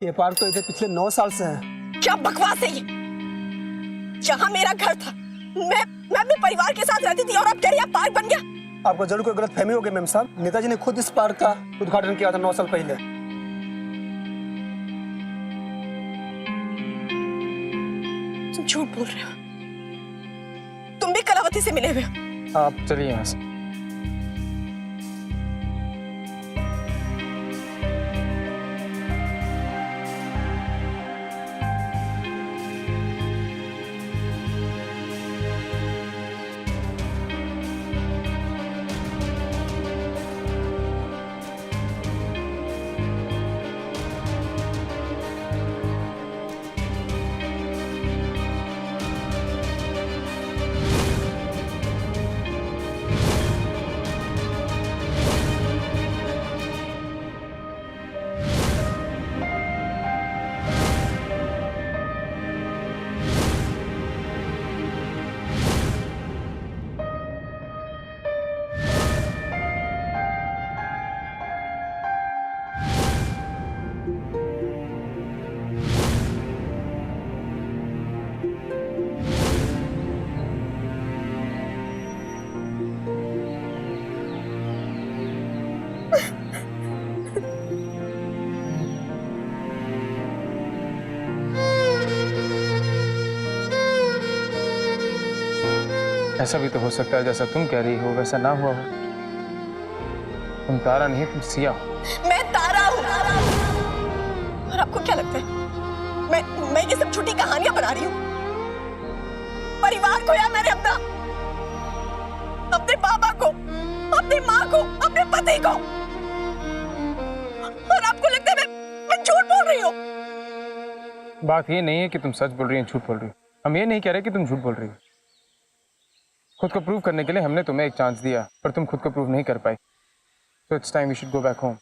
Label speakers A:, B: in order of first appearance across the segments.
A: ये पार्क तो इधर पिछले 9 साल से है।
B: क्या बकवास है ये? जहाँ मेरा घर था, मैं अपने परिवार के साथ रहती थी और अब क्या यह पार्क बन गया?
A: आपको जरूर कोई गलत फहमी हो गई मैम साहब। नेताजी ने खुद इस पार्क का उद्घाटन किया था 9 साल पहले।
B: तुम झूठ बोल रहे हो। तुम भी कलावती से मिले हुए हो?
C: आप चलिए यहाँ से। ऐसा भी तो हो सकता है जैसा तुम कह रही हो वैसा ना हुआ हो। तुम तारा नहीं, तुम सिया हो।
B: मैं तारा हूँ। और आपको क्या लगता है मैं ये सब झूठी कहानियां बना रही हूँ? परिवार को या मैंने अपने पापा को, अपनी माँ को, अपने पति को, और आपको लगता है मैं झूठ बोल रही हूँ?
C: बात ये नहीं है कि तुम सच बोल रही हो, झूठ बोल रही हो। हम ये नहीं कह रहे कि तुम झूठ बोल रही हो। खुद को प्रूव करने के लिए हमने तुम्हें एक चांस दिया, पर तुम खुद को प्रूव नहीं कर पाई। So it's time we should go back home.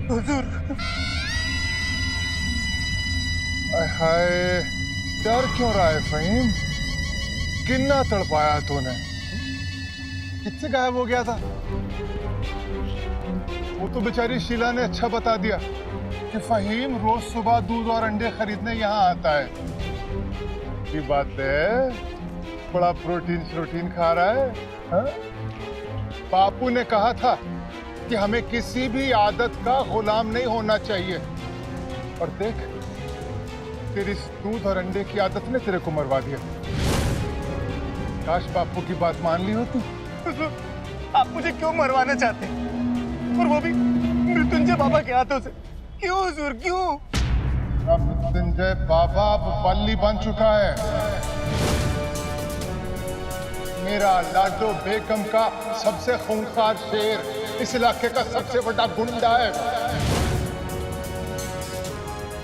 D: हुजूर। हाय, डर क्यों रहा है फहीम? कितना तड़पाया तूने? किससे गायब हो गया था? वो तो बेचारी शीला ने अच्छा बता दिया कि फहीम रोज सुबह दूध और अंडे खरीदने यहाँ आता है। ये बात है, बड़ा प्रोटीन खा रहा है। हा? बापू ने कहा था कि हमें किसी भी आदत का गुलाम नहीं होना चाहिए। और देख, तेरी इस दूध और अंडे की आदत ने तेरे को मरवा दिया। काश बापू की बात मान ली होती।
E: आप मुझे क्यों मरवाना चाहते हैं? और वो भी मृत्युंजय बाबा के हाथों से? क्यों हुजूर, क्यों?
D: अब मृत्युंजय बाबा अब बल्ली बन चुका है। मेरा लाडो बेगम का सबसे खूंखार शेर, इस इलाके का सबसे बड़ा गुंडा है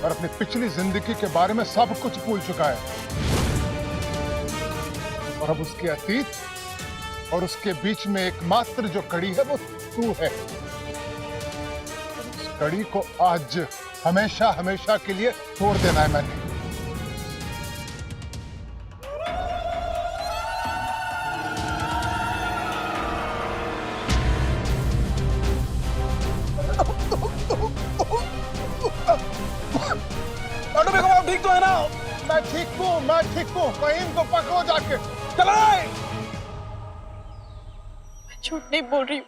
D: और अपनी पिछली जिंदगी के बारे में सब कुछ भूल चुका है। और अब उसके अतीत और उसके बीच में एकमात्र जो कड़ी है वो तू है। उस कड़ी को आज हमेशा हमेशा के लिए तोड़ देना है मैंने।
E: ठीक तो है ना?
D: मैं ठीक हूँ। फहीम को पकड़ो जाके।
E: चलो।
B: झूठ नहीं बोल रही हूँ।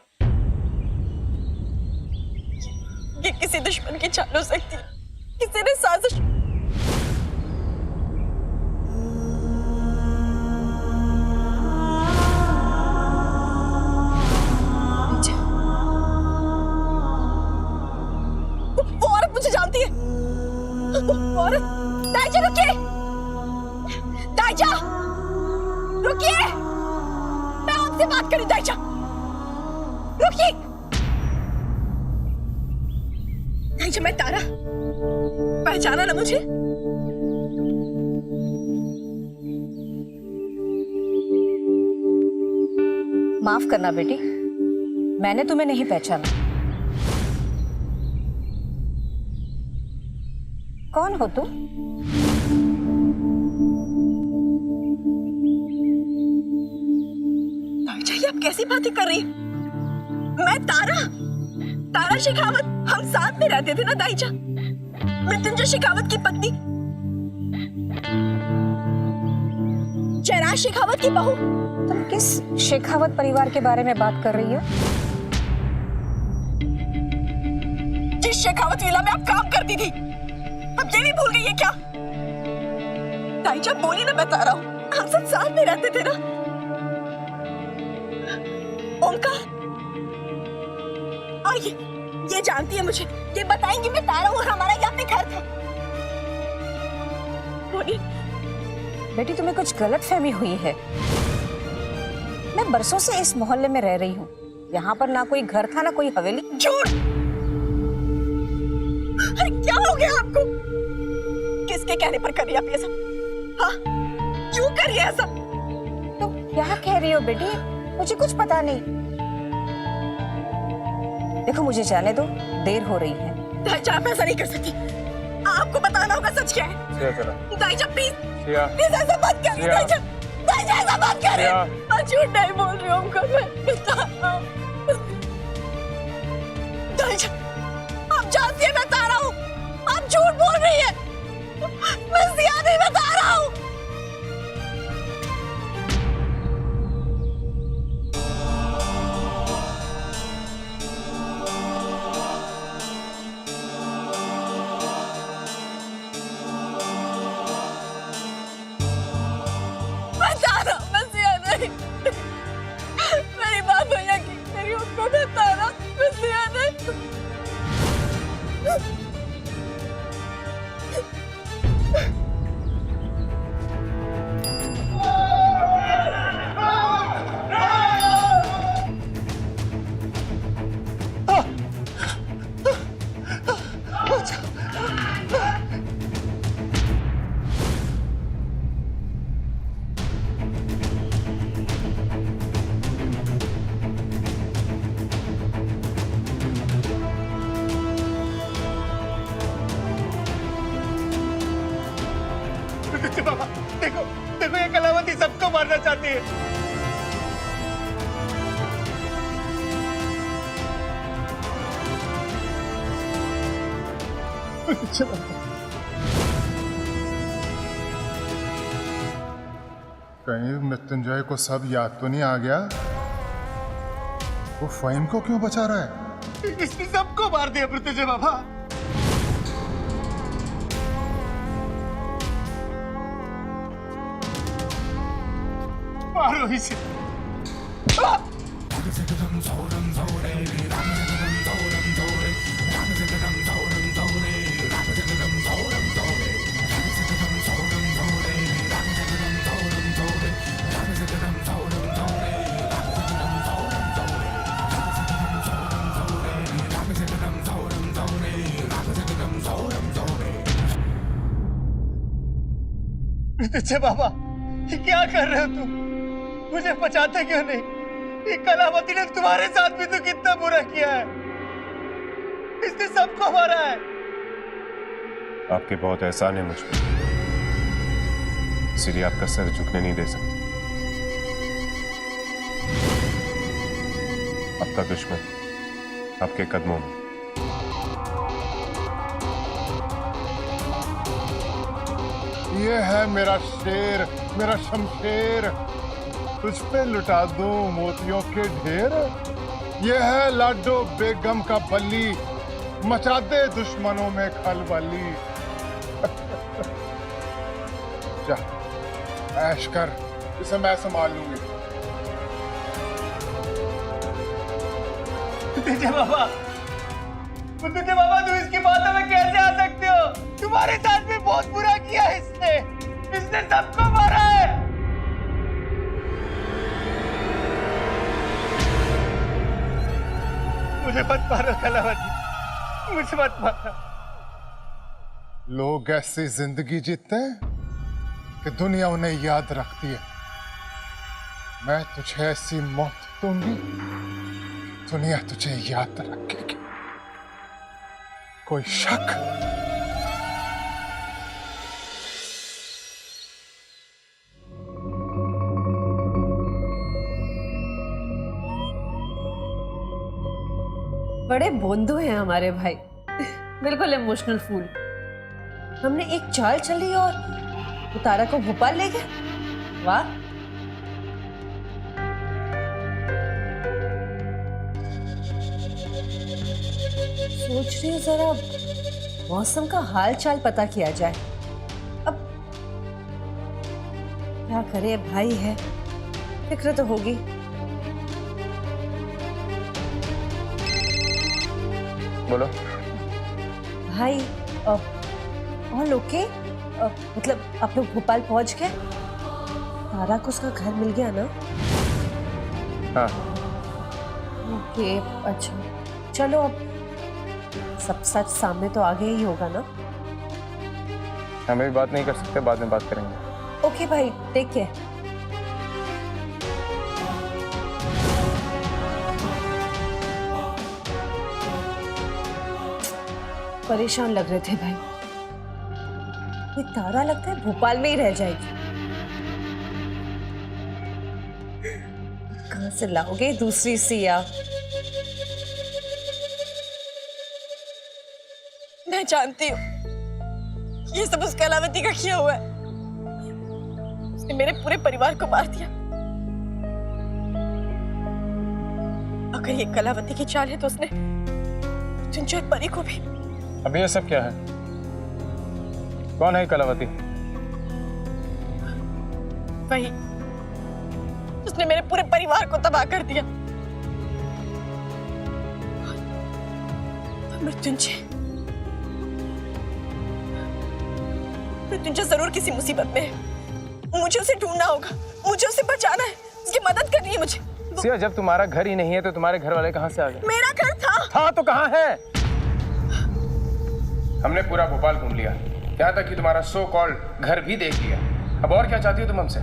B: ये किसी दुश्मन की चाल हो सकती है। किसी ने साजिश नहीं दाइचा, रुकिए। दाइचा, मैं तारा, पहचाना ना मुझे?
F: माफ करना बेटी, मैंने तुम्हें नहीं पहचाना। कौन हो तुम?
B: दाइचा, ये आप कैसी बातें कर रही हैं? मैं तारा, तारा शेखावत। हम साथ में रहते थे ना दाइचा, मृत्युंजय शेखावत की पत्नी, जयराज शेखावत की बहू।
F: तुम किस शेखावत परिवार के बारे में बात कर रही हो?
B: जिस शेखावत विला में आप काम करती थी, अब ये भी भूल गई है क्या? दाइचा बोली ना, बता रहा हूँ, हम सब साथ में रहते थे ना। ओमकार, और ये जानती है मुझे, ये बताएंगी मैं तारा हूँ और हमारा यहाँ पे घर था। बोली।
F: बेटी, तुम्हें कुछ गलतफहमी हुई है। मैं बरसों से इस मोहल्ले में रह रही हूँ। यहाँ पर ना कोई घर था ना कोई हवेली।
B: झूठ! अरे क्या हो गया आपको? किसके कहने पर कर रही आप ये सब? हाँ, क्यों कर रही है ऐसा?
F: तुम क्या कह रही हो बेटी? मुझे कुछ पता नहीं। देखो, मुझे जाने दो, देर हो रही है।
B: दाइचा, आप ऐसा नहीं कर सकती। आपको बताना होगा सच क्या है। दाइचा प्लीज, प्लीज ऐसा मत करिए। दाइचा, दाइचा ऐसा मत करिए। मैं झूठ नहीं बोल रही हूँ, मैं बता रहा हूँ। दाइचा, आप जानती है मैं तारा हूँ, आप झूठ बोल रही है। मैं जिया नहीं बता रहा हूँ। मेरी बात हो जाएगी, मेरी उनको बता रहा, मैं जिया नहीं।
E: बाबा, देखो देखो, ये कलावती सबको मारना चाहती है।
D: कहीं मृत्युंजय को सब याद तो नहीं आ गया? वो फ़हीम को क्यों बचा रहा है?
E: इसने सबको मार दिया मृत्युंजय बाबा। मारो इसे। मृत्युंजय बाबा, ये क्या कर रहे हो तुम? मुझे बचाते क्यों नहीं? ये कलावती ने तुम्हारे साथ भी तो कितना बुरा किया है। इसने सबको मारा है।
G: आपके बहुत एहसान है मुझ पर, इसलिए आपका सर झुकने नहीं दे सकते। आपका दुश्मन आपके कदमों में।
D: ये है मेरा शेर, मेरा शमशेर, तुझ पे लुटा दूं मोतियों के ढेर। ये है लाडो बेगम का बल्ली, मचा दे दुश्मनों में खलबली। जा ऐश कर, इसे मैं संभाल लूंगी।
E: मृत्युंजय बाबा, मृत्युंजय बाबा, तुम इसकी बातों में कैसे आ सकते हो? तुम्हारे साथ भी बहुत बुरा किया है इसने सबको मारा है। मुझे मत मारो कलावती, मुझे मत मारो।
D: लोग ऐसी जिंदगी जीते हैं कि दुनिया उन्हें याद रखती है। मैं तुझे ऐसी मौत दूंगी कि दुनिया तुझे याद रखेगी। कोई शक?
H: बड़े बोंदू हैं हमारे भाई, बिल्कुल इमोशनल फूल। हमने एक चाल चली और उतारा को भोपाल ले गए। वाह। सोच रही हूँ जरा मौसम का हाल चाल पता किया जाए। अब क्या करे, भाई है, फिक्र तो होगी।
C: बोलो।
H: भाई और लोग के मतलब आप लोग भोपाल पहुंच गए? तारा को उसका घर मिल गया ना?
C: हाँ।
H: ओके, अच्छा चलो, अब सब सच सामने तो आ गया ही होगा ना?
C: हमें भी बात नहीं कर सकते, बाद में बात करेंगे।
H: ओके भाई, टेक केयर। परेशान लग रहे थे भाई। ये तारा लगता है भोपाल में ही रह जाएगी। कहां से लाओगे दूसरी सिया?
B: मैं जानती हूँ ये सब उस कलावती का किया हुआ है। उसने मेरे पूरे परिवार को मार दिया। अगर ये कलावती की चाल है तो उसने चुंचु और परी को भी।
C: अभी ये सब क्या है? कौन है कलावती?
B: वही, उसने मेरे पूरे परिवार को तबाह कर दिया। मृत्युंजय जरूर किसी मुसीबत में है। मुझे उसे ढूंढना होगा, मुझे उसे बचाना है, उसकी मदद करनी है मुझे।
C: सिया, जब तुम्हारा घर ही नहीं है तो तुम्हारे घर वाले कहाँ से आ गए?
B: मेरा घर था
C: तो कहाँ है? हमने पूरा भोपाल घूम लिया, यहाँ तक कि तुम्हारा सो कॉल्ड घर भी देख लिया। अब और क्या चाहती हो तुम हमसे?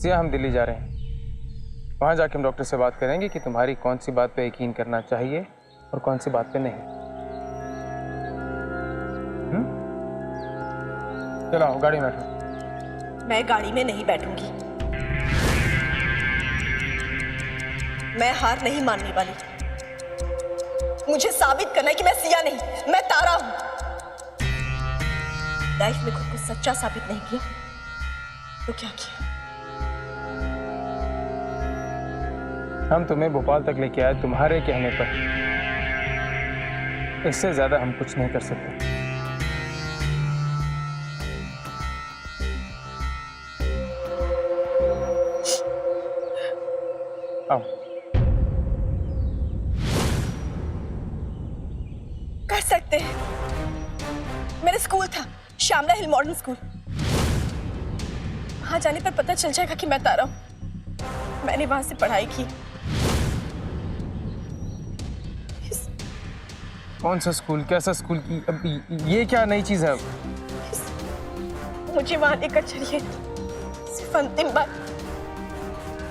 C: सिया, हम दिल्ली जा रहे हैं। वहां जाके हम डॉक्टर से बात करेंगे कि तुम्हारी कौन सी बात पे यकीन करना चाहिए और कौन सी बात पे नहीं। चलो आओ, गाड़ी में बैठो।
B: मैं गाड़ी में नहीं बैठूंगी। मैं हार नहीं मानने वाली। मुझे साबित करना है कि मैं सिया नहीं, मैं तारा हूं। लाइफ में खुद को सच्चा साबित नहीं किया तो क्या किया?
C: हम तुम्हें भोपाल तक लेके आए तुम्हारे कहने पर। इससे ज्यादा हम कुछ नहीं कर सकते। आओ।
B: कर सकते हैं। मेरा स्कूल था, श्यामला हिल मॉडर्न स्कूल। वहां जाने पर पता चल जाएगा कि मैं तारा हूं। मैंने वहां से पढ़ाई की।
C: कौन सा स्कूल, कैसा स्कूल की? अब ये क्या नई चीज है?
B: मुझे वहां लेकर चलिए, सिर्फ अंतिम बार।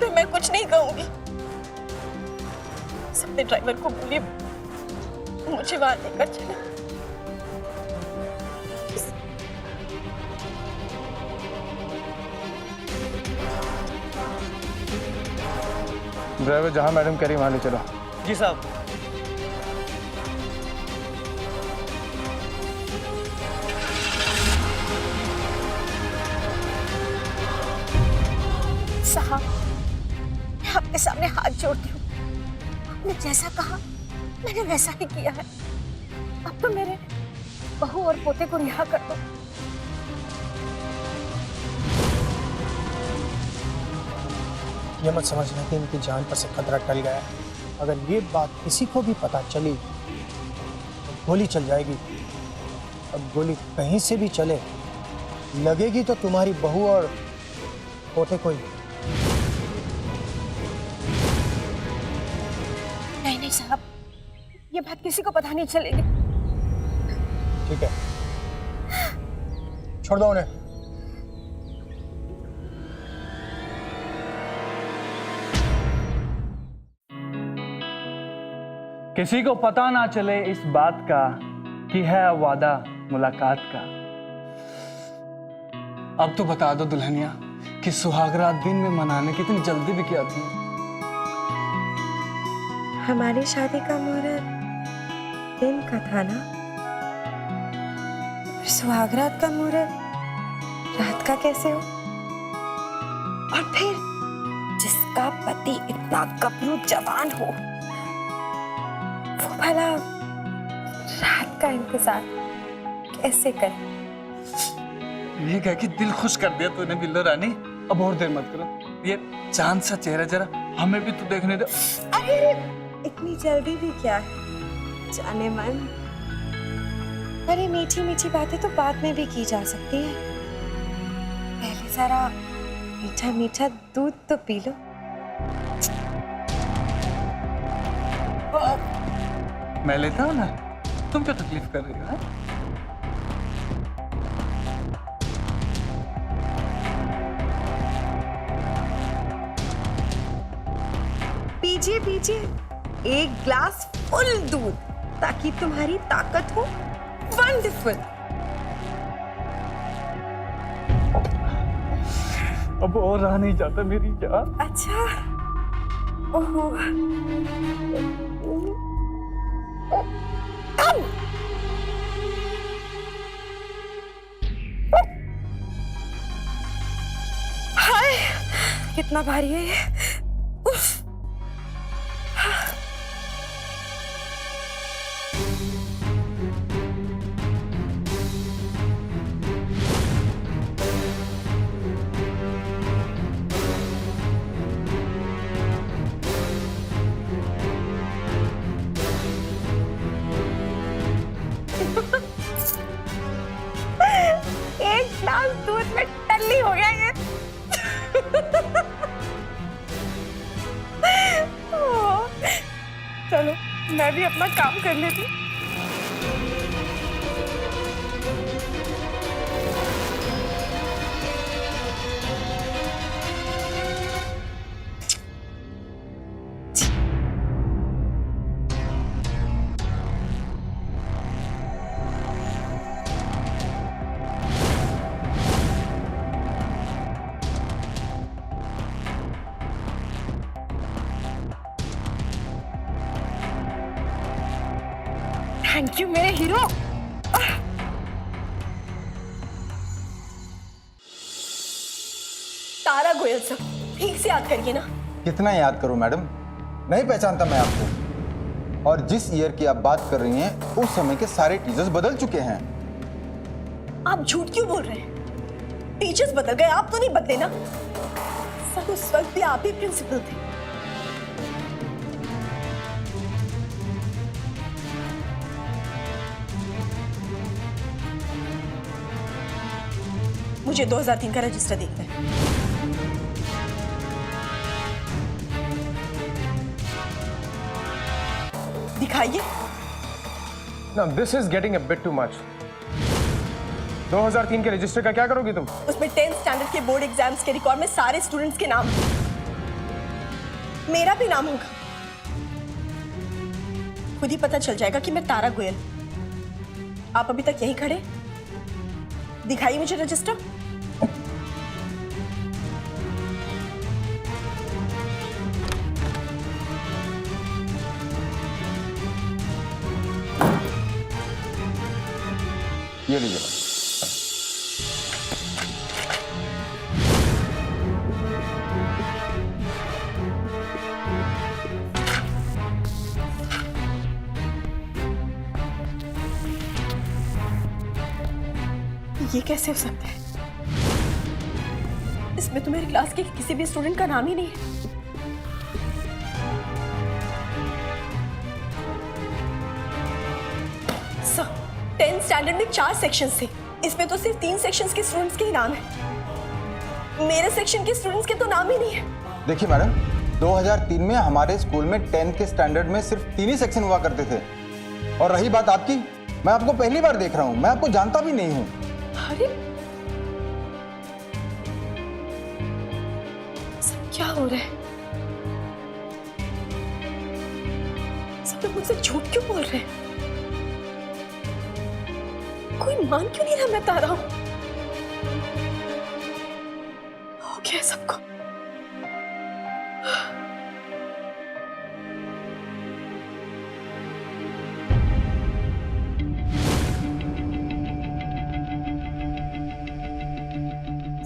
B: फिर मैं कुछ नहीं कहूंगी। अपने ड्राइवर को बोलिए मुझे वहां लेकर चले।
C: ड्राइवर जहां मैडम कह रही वहां ले चलो।
E: जी साहब।
F: साहब, मैं आपके सामने हाथ जोड़ती हूँ। आपने जैसा कहा मैंने वैसा ही किया है। अब तो मेरे बहू और पोते को रिहा कर दो।
A: ये मत समझना कि इनकी जान पर से खतरा टल गया है। अगर ये बात किसी को भी पता चली तो गोली चल जाएगी। अब गोली कहीं से भी चले, लगेगी तो तुम्हारी बहू और पोते को ही।
F: नहीं नहीं साहब, ये बात किसी को पता नहीं चलेगी।
A: ठीक है, छोड़ दो उन्हें।
E: किसी को पता ना चले इस बात का कि है वादा मुलाकात का। अब तो बता दो दुल्हनिया कि सुहागरात दिन में मनाने की इतनी जल्दी भी क्या थी?
I: हमारी शादी का मुहूर्त दिन का था ना, सुहागरात का मुहूर्त रात का कैसे हो? और फिर जिसका पति इतना गबरू जवान हो, वो भला रात का इंतजार कैसे करे?
E: ये कह कि दिल खुश कर दिया तूने बिल्लो रानी। अब और देर मत करो, ये चांद सा चेहरा जरा हमें भी तो देखने दो।
I: अरे इतनी जल्दी भी क्या है जाने मन। अरे मीठी मीठी बातें तो बाद में भी की जा सकती हैं, पहले जरा मीठा मीठा दूध तो पी लो।
E: मैं लेता हूँ ना, तुम क्यों तकलीफ कर रही हो?
I: पीजिए पीजिए एक ग्लास फुल दूध, ताकि तुम्हारी ताकत हो वंडरफुल।
E: अब और रहा नहीं जाता मेरी जान।
I: अच्छा, ओहो, हाय कितना भारी है ये। उफ। एक ग्लास दूध में टल्ली हो गया ये। ओह, चलो मैं भी अपना काम कर लेती हूँ। थैंक यू मेरे हीरो।
B: तारा गोयल सर, ठीक से याद करिए ना।
J: कितना याद करूं मैडम, नहीं पहचानता मैं आपको। और जिस ईयर की आप बात कर रही हैं उस समय के सारे टीचर्स बदल चुके हैं।
B: आप झूठ क्यों बोल रहे हैं? टीचर्स बदल गए, आप तो नहीं बदले ना। सर उस वक्त भी आप ही प्रिंसिपल थे। मुझे 2003 का रजिस्टर देखना है। दिखाइए।
C: Now this is getting a bit too much. 2003 के रजिस्टर का क्या करोगी तुम?
B: उसमें 10th स्टैंडर्ड के बोर्ड एग्जाम्स के रिकॉर्ड में सारे स्टूडेंट्स के नाम हैं। मेरा भी नाम होगा। खुद ही पता चल जाएगा कि मैं तारा गोयल। आप अभी तक यहीं खड़े? दिखाइए मुझे रजिस्टर।
J: ये लीजिए।
B: ये कैसे हो सकता है? इसमें तो मेरी क्लास के किसी भी स्टूडेंट का नाम ही नहीं है। सर, 10th स्टैंडर्ड में 4 सेक्शंस थे। इसमें तो सिर्फ 3 सेक्शंस के स्टूडेंट्स के ही नाम है। मेरे सेक्शन के स्टूडेंट्स के तो नाम ही नहीं है।
J: देखिए मैडम, 2003 में हमारे स्कूल में 10th के स्टैंडर्ड में सिर्फ 3 ही सेक्शन हुआ करते थे। और रही बात आपकी, मैं आपको पहली बार देख रहा हूं, मैं आपको जानता भी नहीं हूं।
B: अरे सब क्या हो रहा है? सब लोग मुझसे झूठ क्यों बोल रहे हैं? कोई मान क्यों नहीं रहा मैं तारा हूं? हो गया सबको।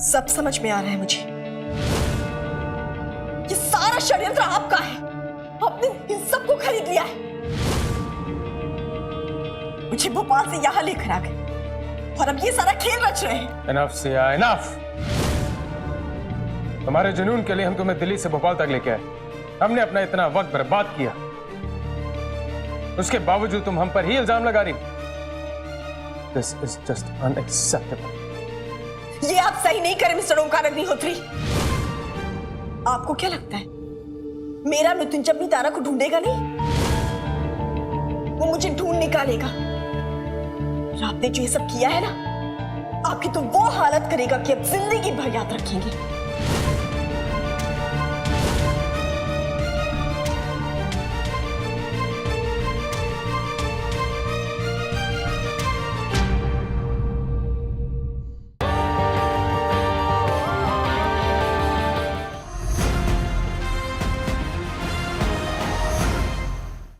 B: सब समझ में आ रहा है मुझे। ये सारा षड्यंत्र आपका है। आपने इन सबको खरीद लिया है। मुझे भोपाल से यहां लेकर आ गए और अब ये सारा खेल रच रहे हैं।
C: Enough Siya, enough. तुम्हारे जुनून के लिए हम तुम्हें दिल्ली से भोपाल तक लेके आए। हमने अपना इतना वक्त बर्बाद किया, उसके बावजूद तुम हम पर ही इल्जाम लगा रही। This is just unacceptable.
B: ये आप सही नहीं करें मिस्टर ओंकार अग्निहोत्री। आपको क्या लगता है मेरा मृत्युंजय तारा को ढूंढेगा नहीं? वो मुझे ढूंढ निकालेगा। और आपने जो ये सब किया है ना, आपकी तो वो हालत करेगा कि अब जिंदगी भर याद रखेंगे।